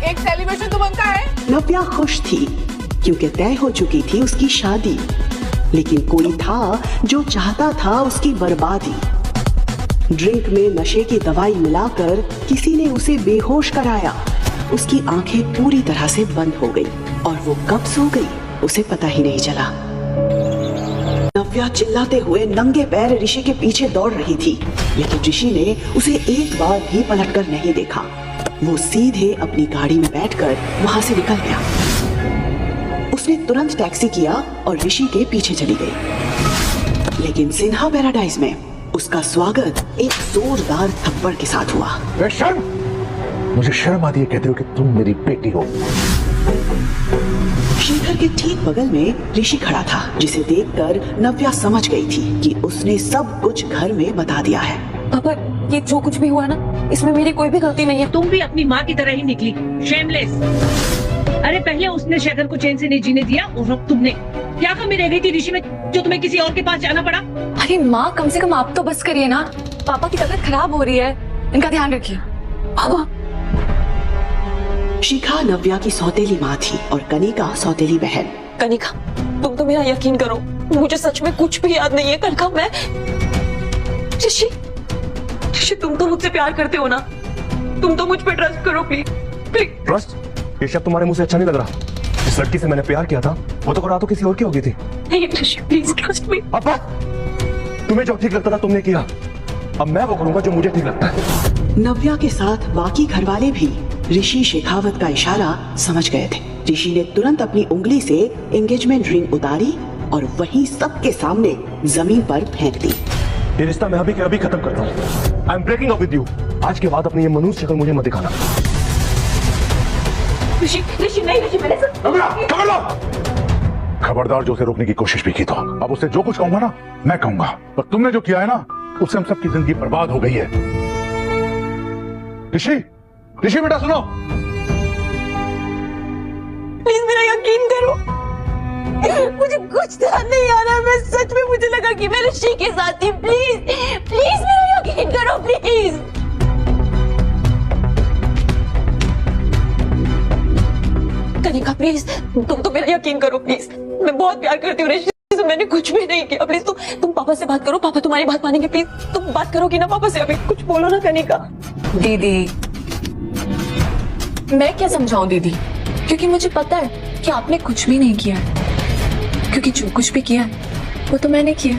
एक सेलिब्रेशन तो बनता है। नव्या खुश थी क्योंकि तय हो चुकी थी उसकी शादी, लेकिन कोई था जो चाहता था उसकी बर्बादी। ड्रिंक में नशे की दवाई मिलाकर किसी ने उसे बेहोश कराया। उसकी आंखें पूरी तरह से बंद हो गई और वो कब सो गई उसे पता ही नहीं चला। नव्या चिल्लाते हुए नंगे पैर ऋषि के पीछे दौड़ रही थी, लेकिन ऋषि ने उसे एक बार भी पलटकर नहीं देखा। वो सीधे अपनी गाड़ी में बैठकर वहां से निकल गया। उसने तुरंत टैक्सी किया और ऋषि के पीछे चली गई। लेकिन सिन्हा पैराडाइज में उसका स्वागत एक जोरदार थप्पड़ के साथ हुआ। मुझे शर्म आती है कहते हो कि तुम मेरी बेटी हो। शेखर के ठीक बगल में ऋषि खड़ा था, जिसे देखकर नव्या समझ गई थी कि उसने सब कुछ घर में बता दिया है। पापा, ये जो कुछ भी हुआ ना, इसमें मेरी कोई भी गलती नहीं है। तुम भी अपनी माँ की तरह ही निकली, शेमलेस। अरे पहले उसने शेखर को चैन से नहीं जीने दिया और अब तुमने क्या कमी रह गई थी ऋषि में जो तुम्हें किसी और के पास जाना पड़ा? अरे माँ, कम से कम आप तो बस करिए ना। पापा की तबीयत खराब हो रही है, इनका ध्यान रखिए। पापा। शिखा नव्या की सौतेली माँ थी और कनिका सौतेली बहन। कनिका, तुम तो मेरा यकीन करो, मुझे सच में कुछ भी याद नहीं है। कनिका, मैं ऋषि, तुम तो मुझसे प्यार करते हो ना? तुम तो मुझ पे ट्रस्ट करो प्लीज। ट्रस्ट? ये शब्द तुम्हारे मुंह से अच्छा नहीं लग रहा। जिस लड़की से मैंने प्यार किया था वो तो रातों किसी और की हो गई थी। नहीं ऋषि, प्लीज ट्रस्ट मी। पापा, तुम्हें जो ठीक लगता था तुमने किया, अब मैं वो करूंगा जो मुझे ठीक लगता है। नव्या के साथ बाकी घरवाले भी ऋषि शेखावत का इशारा समझ गए थे। ऋषि ने तुरंत अपनी उंगली से एंगेजमेंट रिंग उतारी और वहीं सबके सामने जमीन पर फेंक दी। ये रिश्ता मैं अभी के अभी खत्म करता हूँ। I am breaking up with you. आज के बाद अपनी ये मनुष्य शक्ल मुझे मत दिखाना। ऋषि नहीं, ऋषि मैंने पकड़ लो। खबरदार, जो उसे रोकने की कोशिश भी की तो अब उसे जो कुछ कहूंगा ना मैं कहूंगा, पर तुमने जो किया है ना उससे हम सबकी जिंदगी बर्बाद हो गई है। ऋषि बेटा सुनो, प्लीज मेरा यकीन करो। मुझे कुछ ध्यान नहीं आ रहा है। मैं सच में, मुझे लगा कि मैं ऋषि के साथ थी। प्लीज मेरा यकीन करो प्लीज। कनिका प्लीज, तुम तो मेरा यकीन करो प्लीज। मैं बहुत प्यार करती हूँ ऋषि से, मैंने कुछ भी नहीं किया। प्लीज तुम पापा से बात करो, पापा तुम्हारी बात मानेंगे। प्लीज तुम बात करोगी ना पापा से? अभी कुछ बोलो ना कनिका। दीदी, मैं क्या समझाऊं दीदी, क्योंकि मुझे पता है कि आपने कुछ भी नहीं किया, क्योंकि जो कुछ भी किया वो तो मैंने किया।